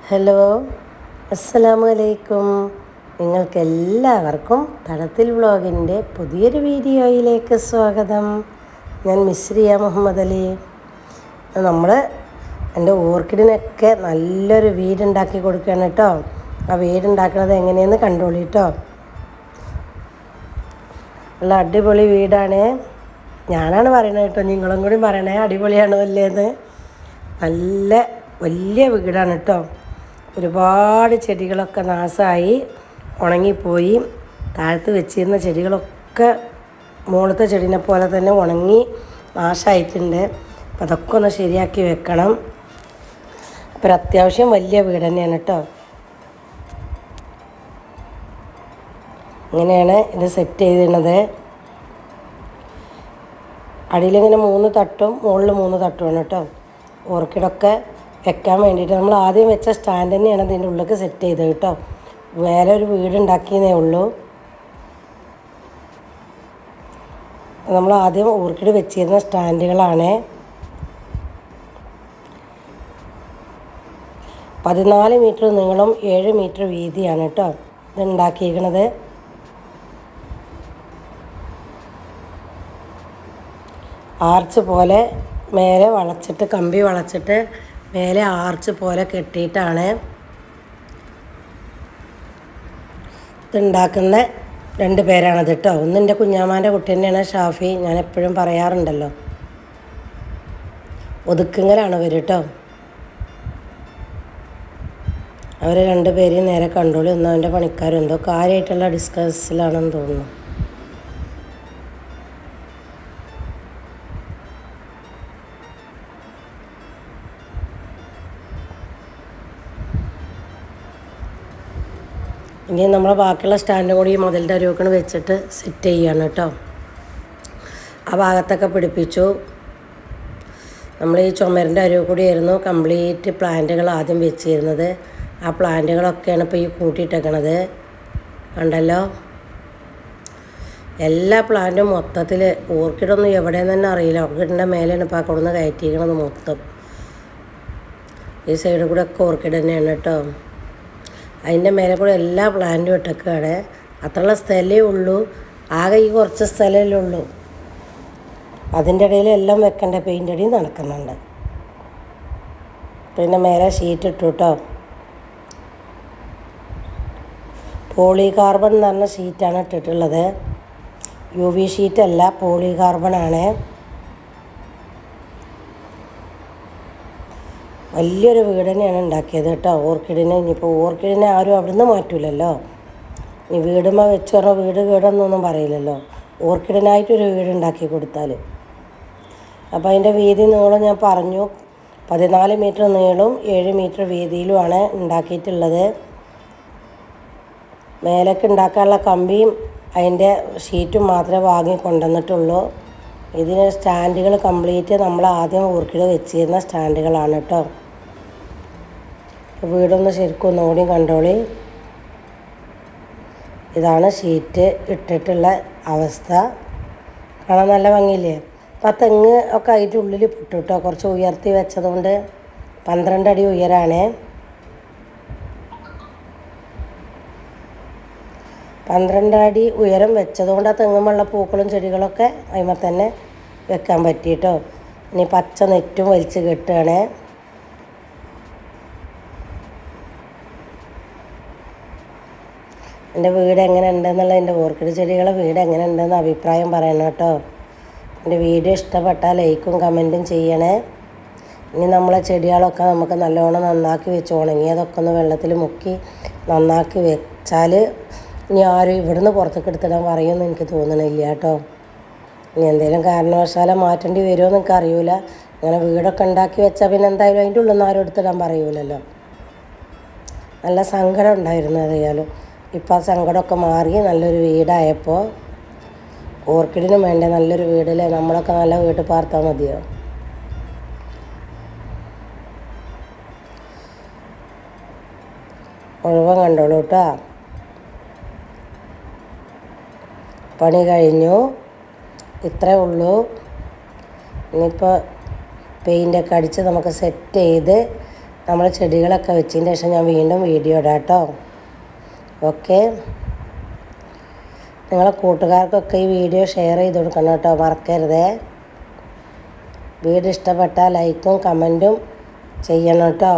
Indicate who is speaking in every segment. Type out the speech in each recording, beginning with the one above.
Speaker 1: Hello, അസ്സലാമു അലൈക്കും. നിങ്ങൾക്കെല്ലാവർക്കും തടത്തിൽ വ്ളോഗിൻ്റെ പുതിയൊരു വീഡിയോയിലേക്ക് സ്വാഗതം. ഞാൻ മിസ്രിയ മുഹമ്മദ് അലി. നമ്മൾ എൻ്റെ ഓർക്കിഡിനൊക്കെ നല്ലൊരു വീടുണ്ടാക്കി കൊടുക്കുകയാണ് കേട്ടോ. ആ വീടുണ്ടാക്കുന്നത് എങ്ങനെയെന്ന് കണ്ടോളൂ കേട്ടോ. നല്ല അടിപൊളി വീടാണ്. ഞാനാണ് പറയണത് കേട്ടോ, നിങ്ങളും കൂടി പറയണേ അടിപൊളിയാണോ അല്ലേന്ന്. നല്ല വലിയ വീടാണ് കേട്ടോ. ഒരുപാട് ചെടികളൊക്കെ നാശമായി ഉണങ്ങിപ്പോയി. താഴത്ത് വെച്ചിരുന്ന ചെടികളൊക്കെ മുകളിലത്തെ ചെടീനെ പോലെ തന്നെ ഉണങ്ങി നാശമായിട്ടുണ്ട്. അപ്പം അതൊക്കെ ഒന്ന് ശരിയാക്കി വെക്കണം. അപ്പോൾ അത്യാവശ്യം വലിയ വീട് തന്നെയാണ് കേട്ടോ. ഇങ്ങനെയാണ് ഇത് സെറ്റ് ചെയ്തിരുന്നത്. അടിയിലിങ്ങനെ 3 തട്ടും മുകളിൽ 3 തട്ടുമാണ് കേട്ടോ. ഓർക്കിഡൊക്കെ വെക്കാൻ വേണ്ടിയിട്ട് നമ്മൾ ആദ്യം വെച്ച സ്റ്റാൻഡ് തന്നെയാണ് ഇതിൻ്റെ ഉള്ളിലേക്ക് സെറ്റ് ചെയ്തത് കേട്ടോ. വേറെ ഒരു വീടുണ്ടാക്കിയതേ ഉള്ളൂ. നമ്മൾ ആദ്യം ഓർക്കിഡ് വെച്ചിരുന്ന സ്റ്റാൻഡുകളാണ്. 14 മീറ്റർ നീളം 7 മീറ്റർ വീതിയാണ് കേട്ടോ ഇത് ഉണ്ടാക്കിയിരിക്കുന്നത്. ആർച്ച് പോലെ മേലെ വളച്ചിട്ട്, കമ്പി വളച്ചിട്ട് മേലെ ആർച്ച് പോലെ കെട്ടിയിട്ടാണ് ഇതുണ്ടാക്കുന്ന 2 പേരാണത് കേട്ടോ. ഒന്ന് എൻ്റെ കുഞ്ഞാമാൻ്റെ കുട്ടി തന്നെയാണ്, ഷാഫി. ഞാൻ എപ്പോഴും പറയാറുണ്ടല്ലോ, ഒതുക്കുങ്ങലാണ് ഇവർ കേട്ടോ. അവർ 2 പേരെയും നേരെ കണ്ടോളൂ. ഒന്നും അവൻ്റെ പണിക്കാരും എന്തോ കാര്യമായിട്ടുള്ള ഡിസ്കസിലാണെന്ന് തോന്നുന്നു. ഇനി നമ്മൾ ബാക്കിയുള്ള സ്റ്റാൻഡും കൂടി മുതലിൻ്റെ അരുവക്കണ് വെച്ചിട്ട് സെറ്റ് ചെയ്യാണ് കേട്ടോ. ആ ഭാഗത്തൊക്കെ പിടിപ്പിച്ചു. നമ്മൾ ഈ ചുമരിൻ്റെ അരുവ് കൂടിയായിരുന്നു കംപ്ലീറ്റ് പ്ലാന്റുകൾ ആദ്യം വെച്ചിരുന്നത്. ആ പ്ലാന്റുകളൊക്കെയാണ് ഇപ്പോൾ ഈ കൂട്ടിയിട്ടേക്കണത്. കണ്ടല്ലോ, എല്ലാ പ്ലാന്റും മൊത്തത്തിൽ. ഓർക്കിഡൊന്നും എവിടെയെന്ന് തന്നെ അറിയില്ല. ഓർക്കിഡിൻ്റെ മേലെയാണ് ഇപ്പോൾ കൊടുന്ന് കയറ്റിയിരിക്കണത് മൊത്തം. ഈ സൈഡിൽ കൂടെ ഒക്കെ ഓർക്കിഡ് തന്നെയാണ് കേട്ടോ. അതിൻ്റെ മേലെ കൂടെ എല്ലാ പ്ലാന്റും ഇട്ടൊക്കെയാണ്. അത്രയുള്ള സ്ഥലമേ ഉള്ളൂ. ആകെ ഈ കുറച്ച് സ്ഥലമല്ലേ ഉള്ളൂ. അതിൻ്റെ ഇടയിൽ എല്ലാം വെക്കേണ്ട പെയിൻ്റ് അടിയും നടക്കുന്നുണ്ട്. പിന്നെ മേലെ ഷീറ്റ് ഇട്ടു കേട്ടോ. പോളികാർബൺ എന്ന് പറഞ്ഞ ഷീറ്റാണ് ഇട്ടിട്ടുള്ളത്. UV ഷീറ്റല്ല, പോളികാർബണാണ്. വലിയൊരു വീട് തന്നെയാണ് ഉണ്ടാക്കിയത് കേട്ടോ ഓർക്കിഡിന്. ഇനിയിപ്പോൾ ഓർക്കിഡിനെ ആരും അവിടുന്ന് മാറ്റൂലല്ലോ. ഈ വീടുമ്പോൾ വെച്ച് പറഞ്ഞാൽ വീട് വീടെന്നൊന്നും പറയില്ലല്ലോ. ഓർക്കിഡിനായിട്ടൊരു വീട് ഉണ്ടാക്കി കൊടുത്താൽ. അപ്പോൾ അതിൻ്റെ വീതി നീളം ഞാൻ പറഞ്ഞു. 14 മീറ്റർ നീളവും 7 മീറ്റർ വീതിയിലുമാണ് ഉണ്ടാക്കിയിട്ടുള്ളത്. മേലേക്ക് ഉണ്ടാക്കാനുള്ള കമ്പിയും അതിൻ്റെ ഷീറ്റും മാത്രമേ വാങ്ങി കൊണ്ടുവന്നിട്ടുള്ളൂ. ഇതിന് സ്റ്റാൻഡുകൾ കംപ്ലീറ്റ് നമ്മൾ ആദ്യം ഓർക്കിഡ് വെച്ചിരുന്ന സ്റ്റാൻഡുകളാണ് കേട്ടോ. വീടൊന്ന് ശരിക്കും ഒന്നുകൂടി കണ്ടോളി. ഇതാണ് ഷീറ്റ് ഇട്ടിട്ടുള്ള അവസ്ഥ. കാണാൻ നല്ല ഭംഗിയില്ലേ. അപ്പോൾ ആ തെങ്ങ് ഒക്കെ അതിൻ്റെ ഉള്ളിൽ പെട്ടു കേട്ടോ. കുറച്ച് ഉയർത്തി വെച്ചതുകൊണ്ട് 12 അടി ഉയരാണ്. 12 അടി ഉയരം വെച്ചതുകൊണ്ട് ആ തെങ്ങുമുള്ള പൂക്കളും ചെടികളൊക്കെ അതിന്മേൽ തന്നെ വെക്കാൻ പറ്റിയിട്ടോ. ഇനി പച്ച നെറ്റും വലിച്ച് കെട്ടുകയാണ്. എൻ്റെ വീട് എങ്ങനെ ഉണ്ടെന്നുള്ള, എൻ്റെ ഓർക്കിഡ് ചെടികളെ വീട് എങ്ങനെ ഉണ്ടെന്ന് അഭിപ്രായം പറയണം കേട്ടോ. എൻ്റെ വീഡിയോ ഇഷ്ടപ്പെട്ടാൽ ലൈക്കും കമൻറ്റും ചെയ്യണേ. ഇനി നമ്മളെ ചെടികളൊക്കെ നമുക്ക് നല്ലോണം നന്നാക്കി വെച്ച് ഉണങ്ങിയതൊക്കെ ഒന്ന് വെള്ളത്തിൽ മുക്കി നന്നാക്കി വെച്ചാൽ ഇനി ആരും ഇവിടുന്ന് പുറത്തേക്ക് എടുത്തിടാൻ പറയുമെന്ന് എനിക്ക് തോന്നണില്ല കേട്ടോ. ഇനി എന്തെങ്കിലും കാരണവശാലും മാറ്റേണ്ടി വരുമോ എന്ന് എനിക്ക് അറിയില്ല. അങ്ങനെ വീടൊക്കെ ഉണ്ടാക്കി വെച്ചാൽ പിന്നെ എന്തായാലും അതിൻ്റെ ഉള്ളിൽ നിന്ന് ആരും എടുത്തിടാൻ പറയൂലല്ലോ. നല്ല സങ്കടം ഉണ്ടായിരുന്നു അറിയാലോ. ഇപ്പോൾ ആ സങ്കടമൊക്കെ മാറി നല്ലൊരു വീടായപ്പോൾ ഓർക്കിഡിനും വേണ്ട നല്ലൊരു വീടല്ലേ. നമ്മളൊക്കെ നല്ല വീട്ടിൽ പാർത്താൽ മതിയോ. മുഴുവൻ കണ്ടോളൂ കേട്ടോ. പണി കഴിഞ്ഞു. ഇത്രേ ഉള്ളൂ. ഇനിയിപ്പോൾ പെയിൻ്റൊക്കെ അടിച്ച് നമുക്ക് സെറ്റ് ചെയ്ത് നമ്മൾ ചെടികളൊക്കെ വെച്ചതിന് ശേഷം ഞാൻ വീണ്ടും വീഡിയോ ഇടാം കേട്ടോ. ഓക്കെ, നിങ്ങളെ കൂട്ടുകാർക്കൊക്കെ ഈ വീഡിയോ ഷെയർ ചെയ്ത് കൊടുക്കണം കേട്ടോ, മറക്കരുതേ. വീഡിയോ ഇഷ്ടപ്പെട്ടാൽ ലൈക്കും കമൻറ്റും ചെയ്യണം കേട്ടോ.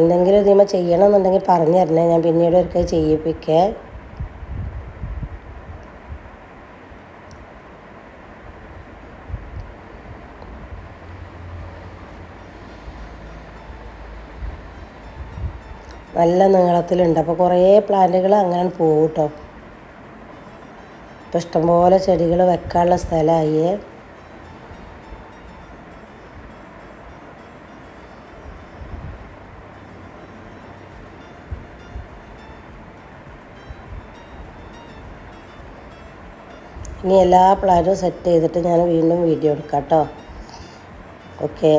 Speaker 1: എന്തെങ്കിലും ഇതിന്മേൽ ചെയ്യണമെന്നുണ്ടെങ്കിൽ പറഞ്ഞു തരണേ, ഞാൻ പിന്നീട് ഒരിക്കൽ ചെയ്യിപ്പിക്കേ. നല്ല നീളത്തിലുണ്ട്, അപ്പോൾ കുറേ പ്ലാന്റുകൾ അങ്ങനെ പോകും കേട്ടോ. ഇപ്പോൾ ഇഷ്ടംപോലെ ചെടികൾ വെക്കാനുള്ള സ്ഥലമായി. ഇനി എല്ലാ പ്ലാനും സെറ്റ് ചെയ്തിട്ട് ഞാൻ വീണ്ടും വീഡിയോ എടുക്കാം കേട്ടോ. Okay,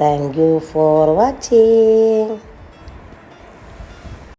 Speaker 1: thank you for watching.